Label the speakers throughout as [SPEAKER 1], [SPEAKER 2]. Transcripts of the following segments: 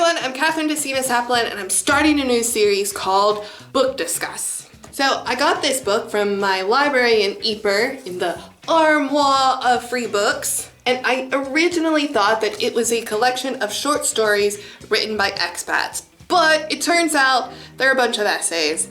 [SPEAKER 1] everyone, I'm Kathryn and I'm starting a new series called Book Discuss. So I got this book from my library in Ypres in the armoire of free books, and I originally thought that it was a collection of short stories written by expats, but it turns out they're a bunch of essays.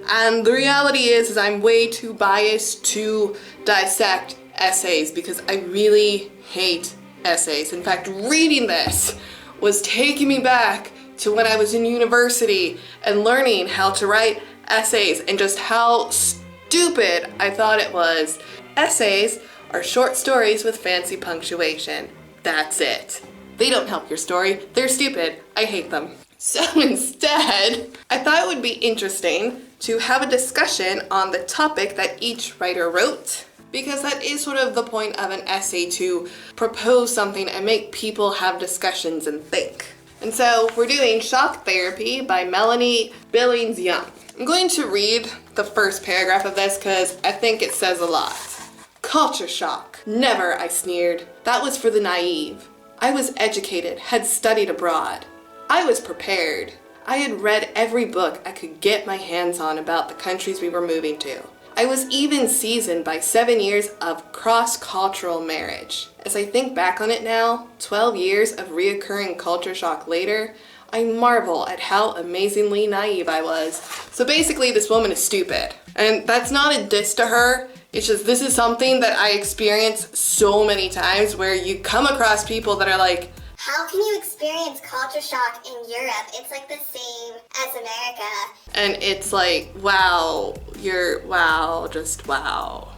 [SPEAKER 1] And the reality is I'm way too biased to dissect essays because I really hate essays. In fact, reading this was taking me back to when I was in university and learning how to write essays and just how stupid I thought it was. Essays are short stories with fancy punctuation. That's it. They don't help your story. They're stupid. I hate them. So instead, I thought it would be interesting to have a discussion on the topic that each writer wrote, because that is sort of the point of an essay, to propose something and make people have discussions and think. And so we're doing Shock Therapy by Melanie Billings-Yun. I'm going to read the first paragraph of this because I think it says a lot. Culture shock. Never, I sneered. That was for the naive. I was educated, had studied abroad. I was prepared. I had read every book I could get my hands on about the countries we were moving to. I was even seasoned by 7 years of cross-cultural marriage. As I think back on it now, 12 years of reoccurring culture shock later, I marvel at how amazingly naive I was. So basically, this woman is stupid. And that's not a diss to her. It's just, this is something that I experience so many times where you come across people that are like,
[SPEAKER 2] how can you experience culture shock in Europe? It's like the same as America.
[SPEAKER 1] And it's like, wow, just wow.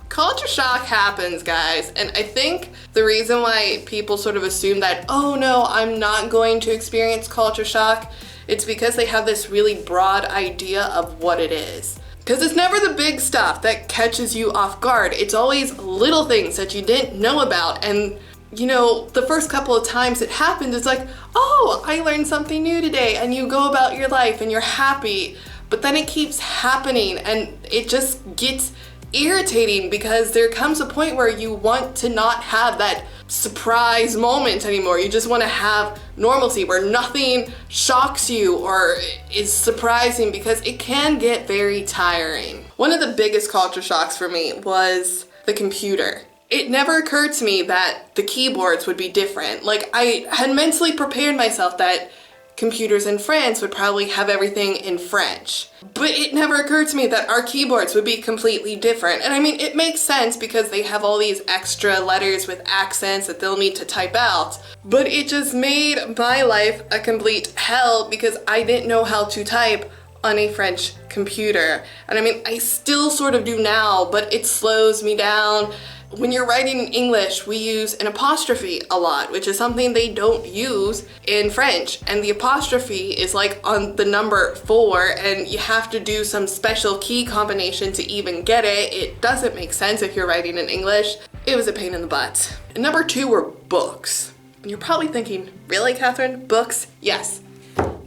[SPEAKER 1] Culture shock happens, guys. And I think the reason why people sort of assume that, oh no, I'm not going to experience culture shock, it's because they have this really broad idea of what it is. Because it's never the big stuff that catches you off guard. It's always little things that you didn't know about. And you know, the first couple of times it happens, it's like, oh, I learned something new today, and you go about your life and you're happy. But then it keeps happening and it just gets irritating because there comes a point where you want to not have that surprise moment anymore. You just want to have normalcy where nothing shocks you or is surprising, because it can get very tiring. One of the biggest culture shocks for me was the computer. It never occurred to me that the keyboards would be different. Like, I had mentally prepared myself that computers in France would probably have everything in French. But it never occurred to me that our keyboards would be completely different. And I mean, it makes sense because they have all these extra letters with accents that they'll need to type out. But it just made my life a complete hell because I didn't know how to type on a French computer. And I mean, I still sort of do now, but it slows me down. When you're writing in English, we use an apostrophe a lot, which is something they don't use in French. And the apostrophe is like on the number 4, and you have to do some special key combination to even get it. It doesn't make sense if you're writing in English. It was a pain in the butt. And number 2 were books. And you're probably thinking, really, Kathryn? Books? Yes.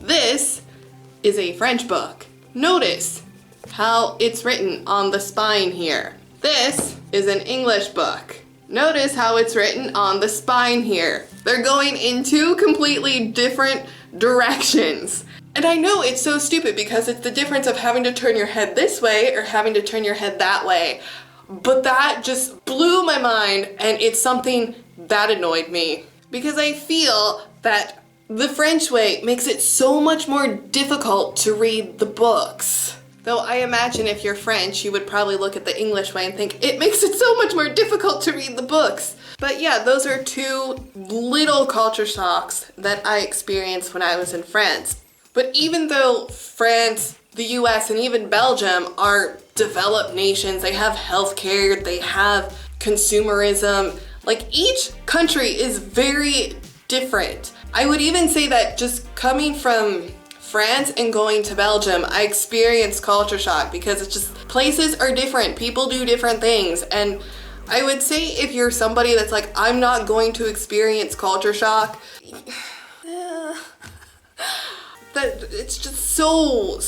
[SPEAKER 1] This is a French book. Notice how it's written on the spine here. This is an English book. Notice how it's written on the spine here. They're going in 2 completely different directions. And I know it's so stupid because it's the difference of having to turn your head this way or having to turn your head that way. But that just blew my mind, and it's something that annoyed me. Because I feel that the French way makes it so much more difficult to read the books. Though I imagine if you're French, you would probably look at the English way and think, it makes it so much more difficult to read the books. But yeah, those are 2 little culture shocks that I experienced when I was in France. But even though France, the US, and even Belgium are developed nations, they have healthcare, they have consumerism, like each country is very different. I would even say that just coming from France and going to Belgium, I experienced culture shock because it's just, places are different, people do different things. And I would say if you're somebody that's like, I'm not going to experience culture shock, that it's just so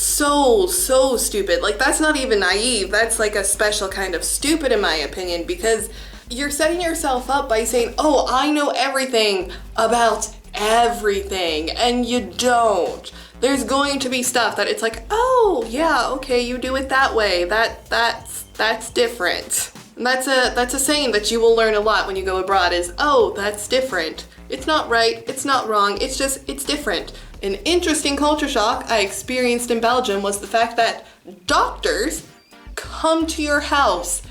[SPEAKER 1] stupid. Like, that's not even naive, that's like a special kind of stupid in my opinion, because you're setting yourself up by saying, oh, I know everything about everything, and you don't. There's going to be stuff that it's like, oh yeah, okay, you do it that way. That's different. And that's a saying that you will learn a lot when you go abroad is, oh, that's different. It's not right, it's not wrong, it's different. An interesting culture shock I experienced in Belgium was the fact that doctors come to your house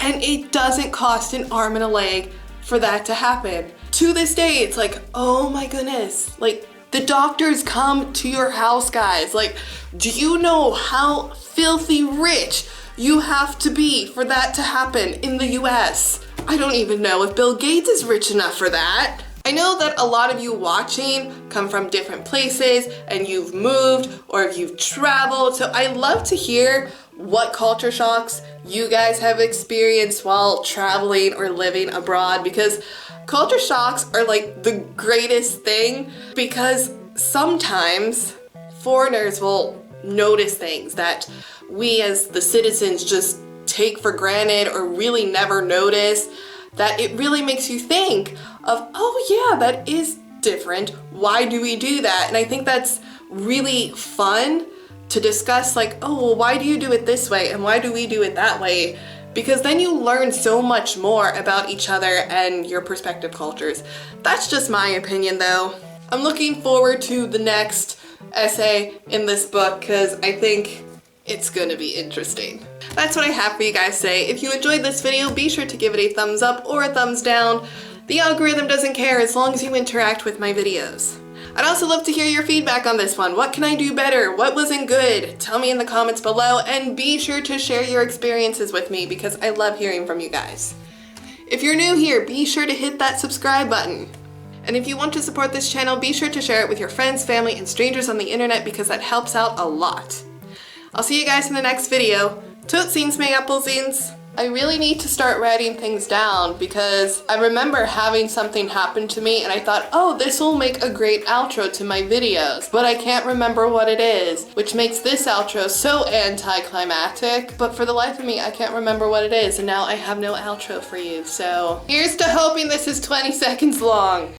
[SPEAKER 1] and it doesn't cost an arm and a leg for that to happen. To this day, it's like, oh my goodness, like the doctors come to your house, guys. Like, do you know how filthy rich you have to be for that to happen in the US? I don't even know if Bill Gates is rich enough for that. I know that a lot of you watching come from different places and you've moved or you've traveled, so I love to hear what culture shocks you guys have experienced while traveling or living abroad, because culture shocks are like the greatest thing, because sometimes foreigners will notice things that we as the citizens just take for granted or really never notice, that it really makes you think of, oh yeah, that is different. Why do we do that? And I think that's really fun to discuss, like, oh, well, why do you do it this way and why do we do it that way? Because then you learn so much more about each other and your perspective cultures. That's just my opinion though. I'm looking forward to the next essay in this book because I think it's gonna be interesting. That's what I have for you guys today. If you enjoyed this video, be sure to give it a thumbs up or a thumbs down. The algorithm doesn't care as long as you interact with my videos. I'd also love to hear your feedback on this one. What can I do better? What wasn't good? Tell me in the comments below, and be sure to share your experiences with me because I love hearing from you guys. If you're new here, be sure to hit that subscribe button. And if you want to support this channel, be sure to share it with your friends, family, and strangers on the internet because that helps out a lot. I'll see you guys in the next video. Tootsies, my applesines. I really need to start writing things down because I remember having something happen to me and I thought, oh, this will make a great outro to my videos, but I can't remember what it is, which makes this outro so anticlimactic, but for the life of me, I can't remember what it is, and now I have no outro for you, so here's to hoping this is 20 seconds long.